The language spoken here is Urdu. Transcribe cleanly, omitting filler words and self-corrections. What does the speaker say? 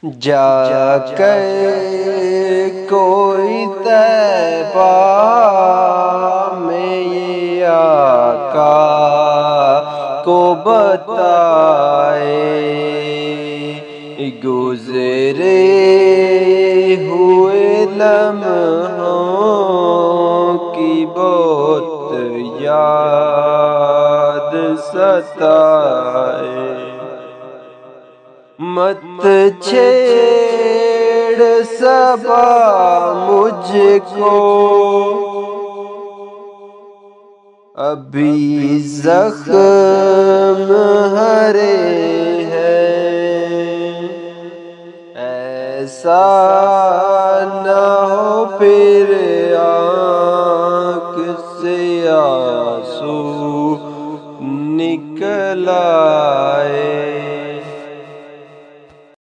جا کر کوئی طیبہ میں یہ آقا کو بتائے، گزرے ہوئے لمحوں کی بہت یاد ستائے، مت چھیڑ صبا مجھ کو ابھی زخم ہرے ہیں، ایسا نہ ہو پھر